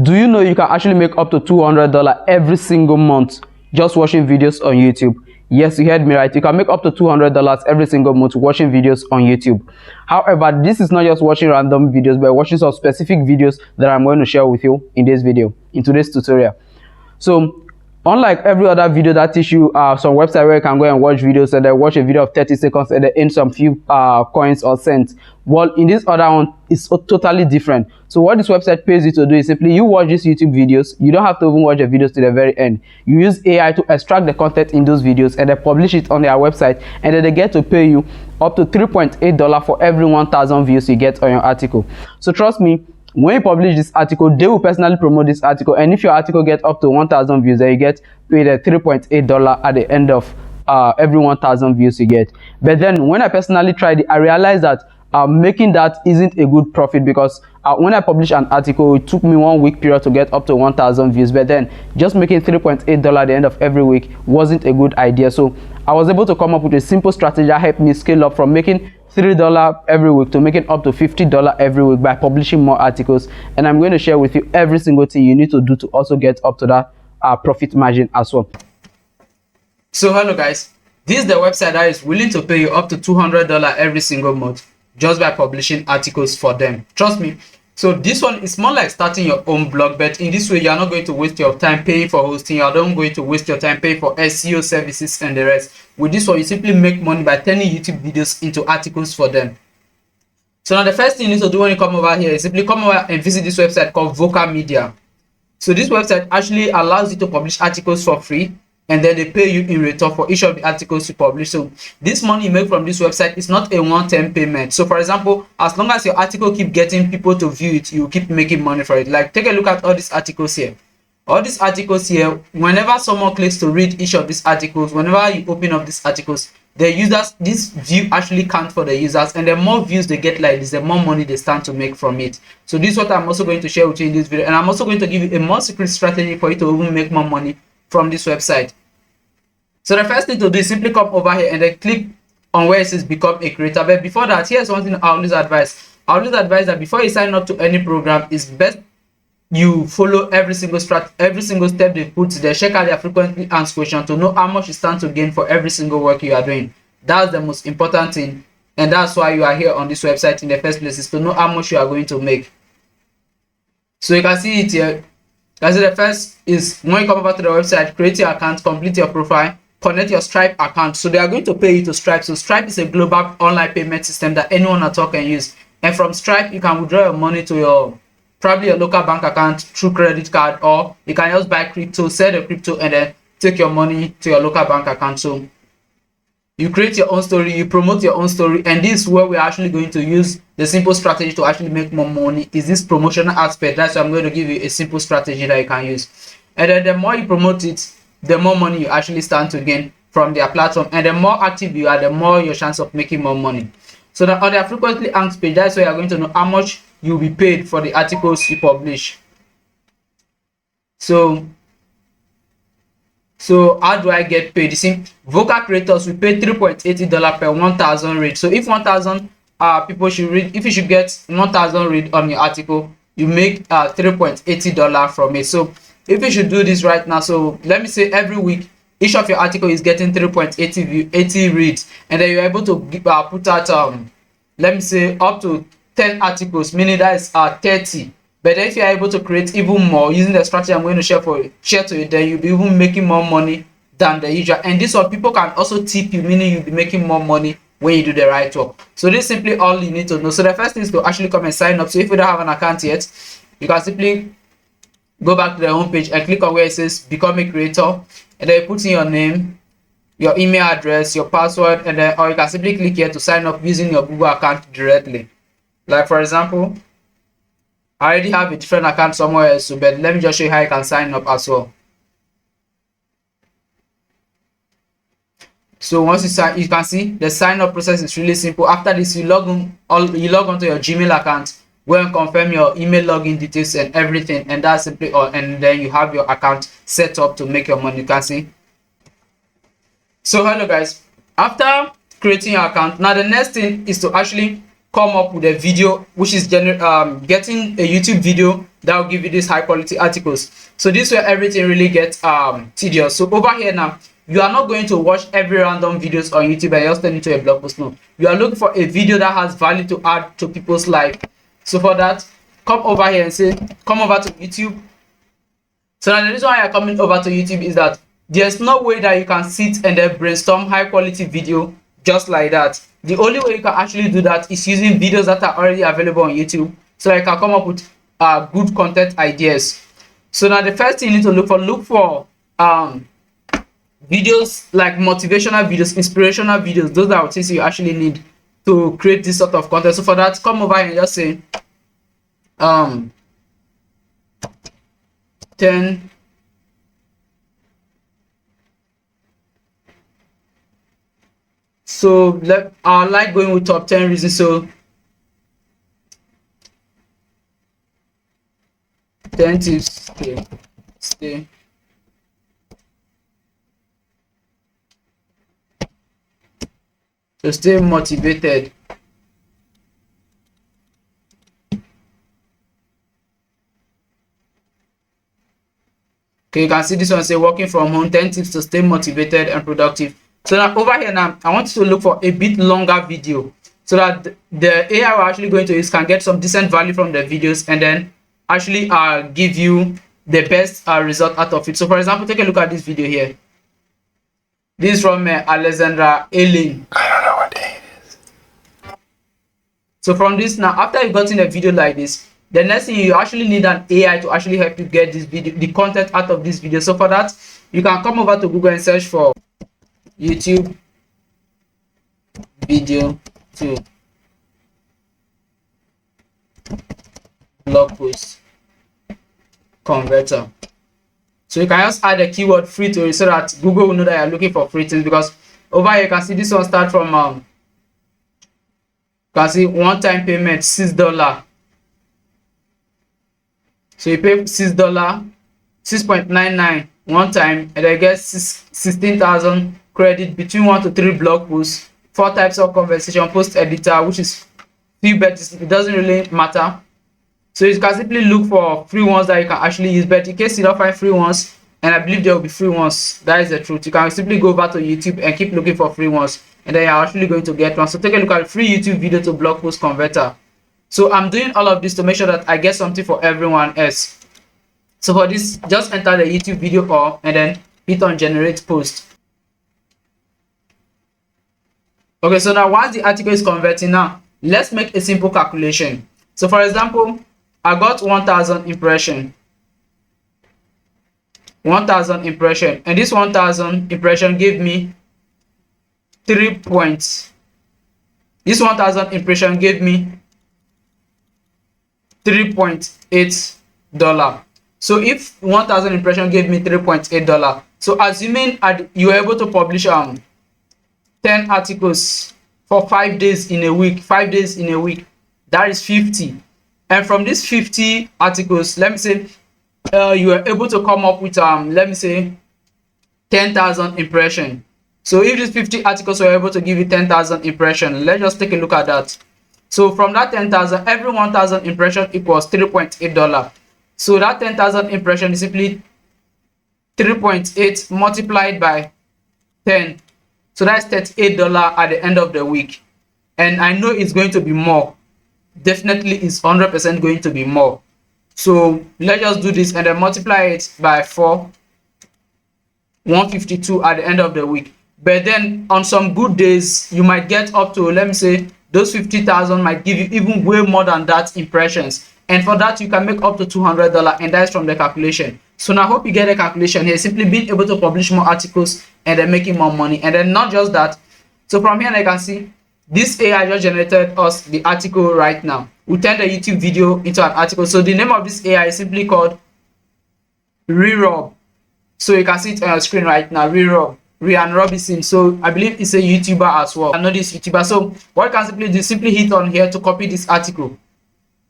Do you know you can actually make up to $200 every single month just watching videos on YouTube? Yes, you heard me right. You can make up to $200 every single month watching videos on YouTube. However, this is not just watching random videos, but watching some specific videos that I'm going to share with you in this video, in today's tutorial. So unlike every other video that teach you some website where you can go and watch videos and then watch a video of 30 seconds and then earn some few coins or cents, well, in this other one it's totally different. So what this website pays you to do is simply you watch these YouTube videos. You don't have to even watch the videos to the very end. You use AI to extract the content in those videos and then publish it on their website, and then they get to pay you up to $3.8 for every 1,000 views you get on your article. So trust me, when you publish this article, they will personally promote this article, and if your article gets up to 1,000 views, then you get paid $3.8 at the end of every 1,000 views you get. But then when I personally tried it, I realized that making that isn't a good profit, because when I published an article, it took me 1 week period to get up to 1,000 views, but then just making $3.8 at the end of every week wasn't a good idea. So I was able to come up with a simple strategy that helped me scale up from making $3 every week to making up to $50 every week by publishing more articles. And I'm going to share with you every single thing you need to do to also get up to that profit margin as well. So hello guys, this is the website that is willing to pay you up to $200 every single month just by publishing articles for them. Trust me. So this one is more like starting your own blog, but in this way you are not going to waste your time paying for hosting. You are not going to waste your time paying for SEO services and the rest. With this one, you simply make money by turning YouTube videos into articles for them. So now the first thing you need to do when you come over here is simply come over and visit this website called Vocal Media. So this website actually allows you to publish articles for free, and then they pay you in return for each of the articles you publish. So this money you make from this website is not a one-time payment. So for example, as long as your article keep getting people to view it, you keep making money for it. Like take a look at all these articles here. All these articles here, whenever someone clicks to read each of these articles, whenever you open up these articles, the users, this view actually counts for the users, and the more views they get like this, the more money they stand to make from it. So this is what I'm also going to share with you in this video, and I'm also going to give you a more secret strategy for you to even make more money from this website. So the first thing to do is simply come over here and then click on where it says become a creator. But before that, here's one thing I always advise. I always advise that before you sign up to any program, it's best you follow every single step they put there. Check out their frequently asked questions to know how much you stand to gain for every single work you are doing. That's the most important thing, and that's why you are here on this website in the first place, is to know how much you are going to make. So you can see it here. As the first is when you come over to the website, create your account, complete your profile, connect your Stripe account. So they are going to pay you to Stripe. So Stripe is a global online payment system that anyone at all can use, and from Stripe you can withdraw your money to your probably your local bank account through credit card, or you can just buy crypto, sell the crypto, and then take your money to your local bank account. So you create your own story, you promote your own story, and this is where we're actually going to use the simple strategy to actually make more money, is this promotional aspect. That's why I'm going to give you a simple strategy that you can use, and then the more you promote it, the more money you actually stand to gain from their platform, and the more active you are, the more your chance of making more money. So that on their frequently asked page, that's where you're going to know how much you'll be paid for the articles you publish. So how do I get paid? You see, vocal creators will pay $3.80 per 1,000 read. So if 1,000 people should read, if you should get 1,000 read on your article, you make $3.80 from it. So if you should do this right now, so let me say every week each of your article is getting 3.80 reads, and then you're able to put out let me say up to 10 articles, meaning that is 30. But if you are able to create even more using the strategy I'm going to share to you, then you'll be even making more money than the usual. And this one, people can also tip you, meaning you'll be making more money when you do the right work. So this is simply all you need to know. So the first thing is to actually come and sign up. So if you don't have an account yet, you can simply go back to the home page and click on where it says become a creator, and then you put in your name, your email address, your password, and then or you can simply click here to sign up using your Google account directly. Like for example, I already have a different account somewhere else, so but let me just show you how you can sign up as well. So once you can see the sign up process is really simple. After this, you log onto your Gmail account, go and confirm your email login details and everything, and that's simply all. And then you have your account set up to make your money. You can see. So hello guys, after creating your account, now the next thing is to actually come up with a video which is getting a YouTube video that will give you these high quality articles. So this way everything really gets tedious. So over here now, you are not going to watch every random videos on YouTube and just turn into a blog post. No, you are looking for a video that has value to add to people's life. So for that, come over here and say, come over to YouTube. So now the reason why you're coming over to YouTube is that there's no way that you can sit and then brainstorm high quality video just like that. The only way you can actually do that is using videos that are already available on YouTube, so you can come up with good content ideas. So now the first thing you need to look for videos like motivational videos, inspirational videos. Those are things you actually need to create this sort of content. So for that, come over and just say 10 so I like going with top 10 reasons. So 10 tips stay to stay motivated. Okay, you can see this one say working from home, 10 tips to stay motivated and productive. So now over here now, I want you to look for a bit longer video so that the AI we're actually going to use can get some decent value from the videos and then actually give you the best result out of it. So for example, take a look at this video here. This is from Alexandra Aileen. I don't know what day it is. So from this now, after you've gotten a video like this, the next thing you actually need an AI to actually help you get this video, the content out of this video. So for that, you can come over to Google and search for YouTube video to blog post converter. So you can just add a keyword free to it so that Google will know that you're looking for free things, because over here you can see this one start from you can see one-time payment $6. So you pay $6, 6.99 one time, and I get 16,000 credit between 1 to 3 blog posts, 4 types of conversation, post editor, which is few, but it doesn't really matter. So you can simply look for free ones that you can actually use, but in case you don't find free ones, and I believe there will be free ones, that is the truth, you can simply go over to YouTube and keep looking for free ones, and then you're actually going to get one. So take a look at free YouTube video to blog post converter. So I'm doing all of this to make sure that I get something for everyone else. So for this, just enter the YouTube video or and then hit on generate post. Okay, so now once the article is converting, now let's make a simple calculation. So for example, I got 1,000 impression, and this 1,000 impression gave me 3 points. This 1,000 impression gave me $3.8. So if 1,000 impression gave me $3.8, so assuming you were able to publish 10 articles for 5 days in a week, that is 50. And from these 50 articles, let me say you were able to come up with let me say 10,000 impression. So if these 50 articles were able to give you 10,000 impression, let's just take a look at that. So from that 10,000, every 1,000 impression equals $3.8. So that 10,000 impression is simply 3.8 multiplied by 10. So that's $38 at the end of the week. And I know it's going to be more. Definitely it's 100% going to be more. So let's just do this and then multiply it by 4. 152 at the end of the week. But then on some good days, you might get up to, let me say, those 50,000 might give you even way more than that impressions. And for that, you can make up to $200, and that's from the calculation. So now I hope you get a calculation here. Simply being able to publish more articles and then making more money. And then not just that. So from here, I can see this AI just generated us the article right now. We turned the YouTube video into an article. So the name of this AI is simply called Rerob. So you can see it on your screen right now, Rerob. Rian Robinson. So I believe it's a YouTuber as well. I know this YouTuber. So what you can simply do is simply hit on here to copy this article.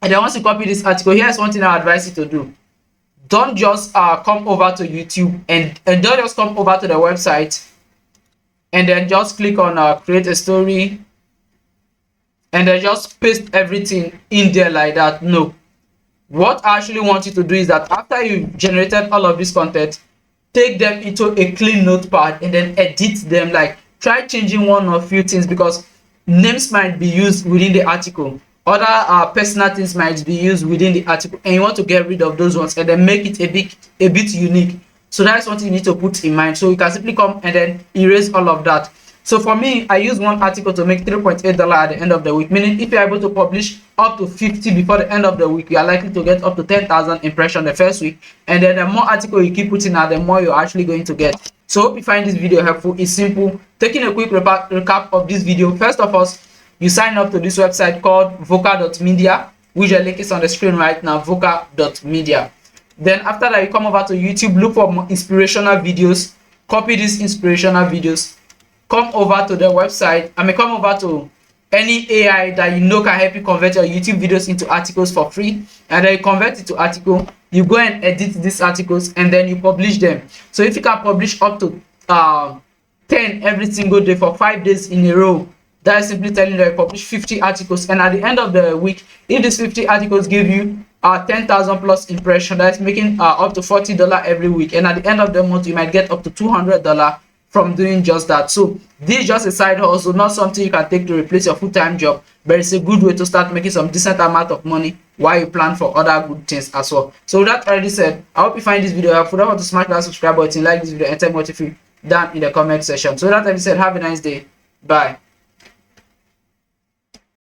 And then once you copy this article, here's one thing I advise you to do. Don't just come over to YouTube and don't just come over to the website and then just click on create a story and then just paste everything in there like that. No, what I actually want you to do is that after you've generated all of this content, take them into a clean notepad and then edit them. Like, try changing one or few things, because names might be used within the article, other personal things might be used within the article, and you want to get rid of those ones and then make it a bit unique. So that's what you need to put in mind. So you can simply come and then erase all of that. So for me, I use one article to make $3.8 at the end of the week, meaning if you're able to publish up to 50 before the end of the week, you are likely to get up to 10,000 impressions the first week, and then the more article you keep putting out, the more you're actually going to get. So hope you find this video helpful. It's simple. Taking a quick recap of this video. First of all, you sign up to this website called voca.media, which the link is on the screen right now, voca.media. Then after that, you come over to YouTube, look for more inspirational videos, copy these inspirational videos, come over to the website. Come over to any AI that you know can help you convert your YouTube videos into articles for free, and then you convert it to article. You go and edit these articles and then you publish them. So if you can publish up to 10 every single day for 5 days in a row, that is simply telling you that you publish 50 articles, and at the end of the week, if these 50 articles give you 10,000 plus impression, that's making up to $40 every week, and at the end of the month you might get up to $200 from doing just that. So this is just a side hustle, not something you can take to replace your full-time job, but it's a good way to start making some decent amount of money while you plan for other good things as well. So with that already said, I hope you find this video helpful. Don't forget to smash that subscribe button, like this video, and tell me what you feel down in the comment section. So with that already said, have a nice day. Bye.